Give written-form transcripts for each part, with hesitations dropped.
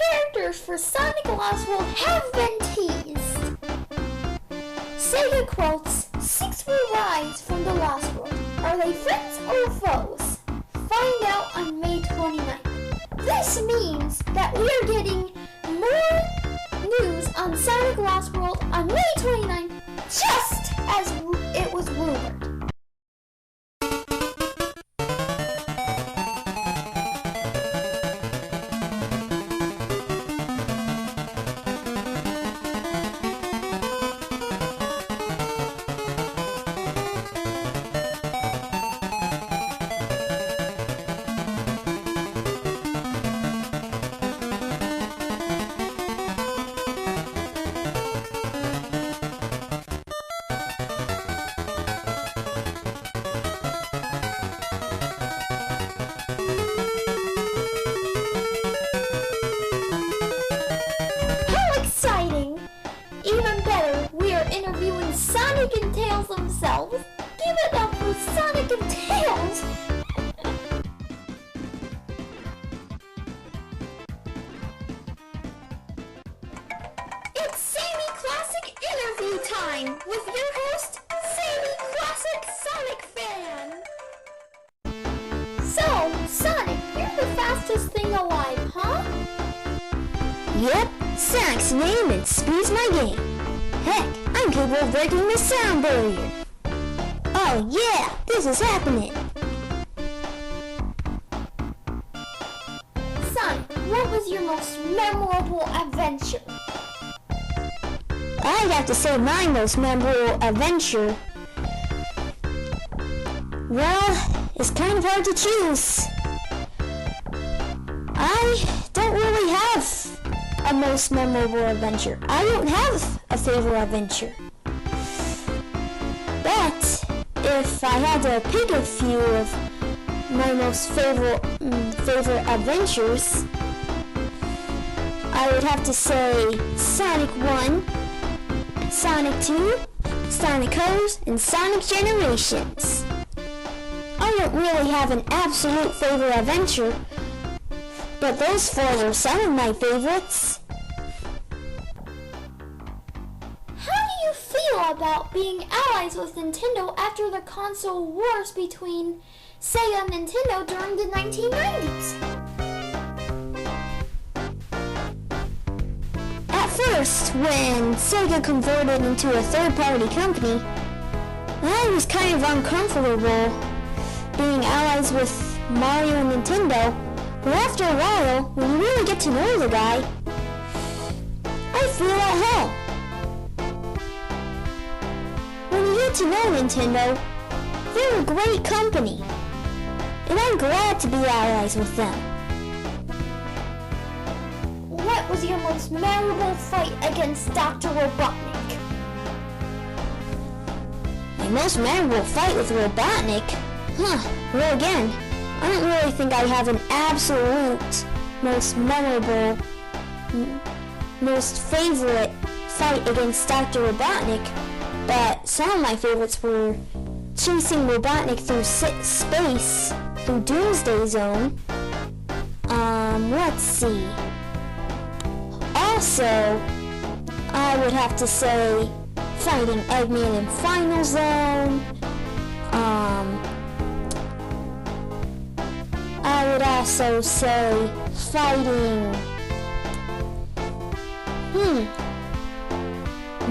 characters for Sonic Lost World have been teased. Sega quotes 6 will rise from the Lost World. Are they friends or foes? Find out on May 29th. This means that we are getting more news on Sonic Lost World on May 29th, just as it was rumored. Even better, we are interviewing Sonic and Tails themselves. Give it up for Sonic and Tails! It's Sammy Classic interview time with your host, Sammy Classic Sonic Fan. So, Sonic, you're the fastest thing alive, huh? Yep, Sonic's name and speed's my game. Heck, I'm capable of breaking the sound barrier. Oh yeah, this is happening. Sonic, what was your most memorable adventure? I'd have to say my most memorable adventure. Well, it's kind of hard to choose. I don't really have a most memorable adventure. I don't have a favorite adventure. But if I had to pick a few of my most favorite adventures, I would have to say Sonic 1, Sonic 2, Sonic Colors, and Sonic Generations. I don't really have an absolute favorite adventure, but those 4 were some of my favorites. How do you feel about being allies with Nintendo after the console wars between Sega and Nintendo during the 1990s? At first, when Sega converted into a third-party company, I was kind of uncomfortable being allies with Mario and Nintendo. But after a while, when you really get to know the guy, I feel at home. When you get to know Nintendo, they're a great company, and I'm glad to be allies with them. What was your most memorable fight against Dr. Robotnik? My most memorable fight with Robotnik? Well again, I don't really think I have an absolute most memorable, most favorite fight against Dr. Robotnik, but some of my favorites were chasing Robotnik through space, through Doomsday Zone. Let's see. Also, I would have to say fighting Eggman in Final Zone. I would also say fighting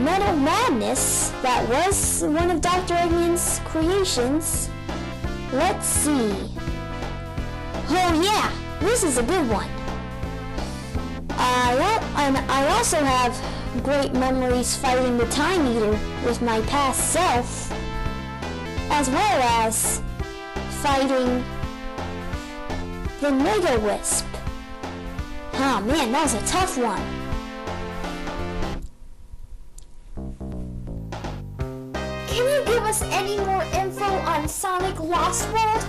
Metal Madness. That was one of Dr. Eggman's creations. Let's see. Oh yeah, this is a good one. I also have great memories fighting the Time Eater with my past self, as well as fighting the Mega Wisp. Oh man, that was a tough one. Can you give us any more info on Sonic Lost World?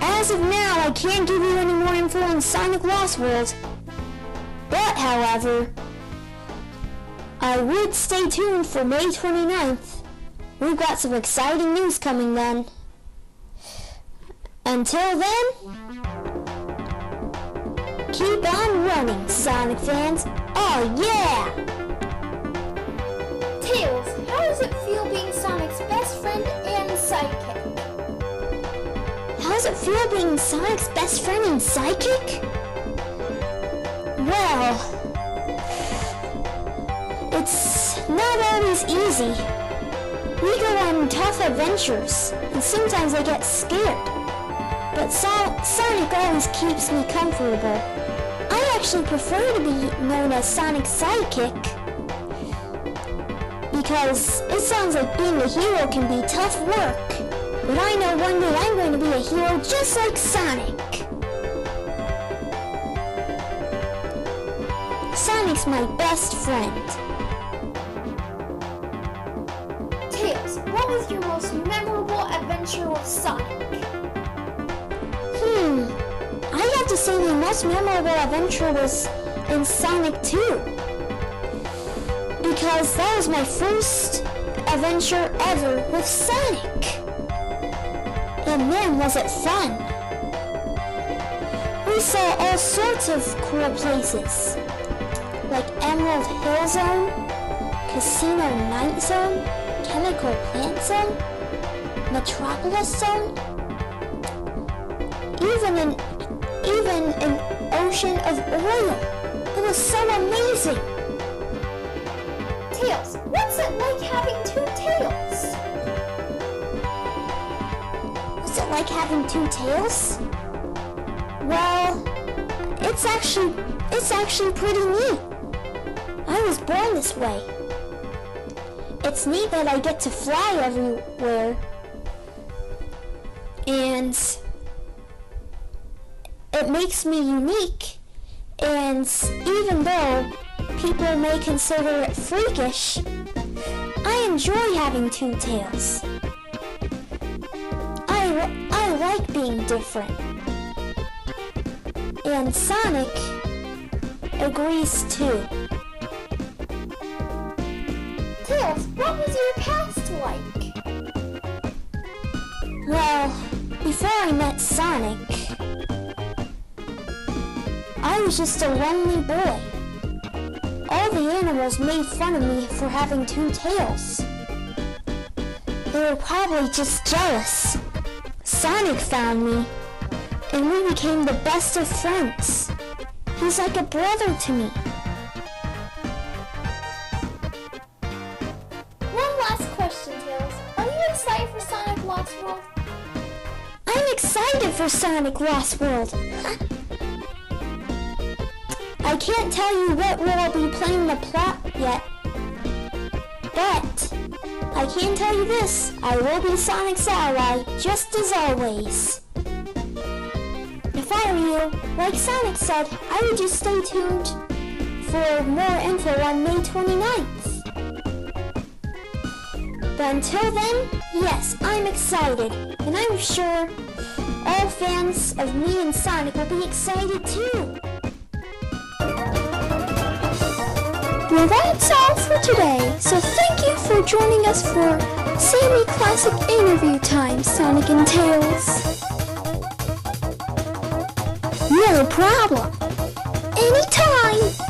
As of now, I can't give you any more info on Sonic Lost World. But, however, I would stay tuned for May 29th. We've got some exciting news coming then. Until then, keep on running, Sonic fans. Oh yeah! Tails, how does it feel being Sonic's best friend and sidekick? How does it feel being Sonic's best friend and sidekick? Well, it's not always easy. We go on tough adventures, and sometimes I get scared. But Sonic always keeps me comfortable. I actually prefer to be known as Sonic's sidekick, because it sounds like being a hero can be tough work. But I know one day I'm going to be a hero just like Sonic. Sonic's my best friend. Tails, what was your most memorable adventure with Sonic? I'd have to say the most memorable adventure was in Sonic 2. Because that was my first adventure ever with Sonic. And man, was it fun. We saw all sorts of cool places, like Emerald Hill Zone, Casino Night Zone, Chemical Plant Zone, Metropolis Zone, even an ocean of oil. It was so amazing. Tails, what's it like having two tails? What's it like having two tails? Well, it's actually pretty neat. I was born this way. It's neat that I get to fly everywhere. And it makes me unique. And even though people may consider it freakish, I enjoy having two tails. I like being different. And Sonic agrees too. Tails, what was your past like? Well, before I met Sonic, I was just a lonely boy. All the animals made fun of me for having two tails. They were probably just jealous. Sonic found me, and we became the best of friends. He's like a brother to me. One last question, Tails. Are you excited for Sonic Lost World? I'm excited for Sonic Lost World. I can't tell you what role I'll be playing in the plot yet, but I can tell you this, I will be Sonic's ally, just as always. If I were you, like Sonic said, I would just stay tuned for more info on May 29th. But until then, yes, I'm excited, and I'm sure all fans of me and Sonic will be excited too. Well, that's all for today, so thank you for joining us for semi-classic interview time, Sonic and Tails. No problem. Anytime!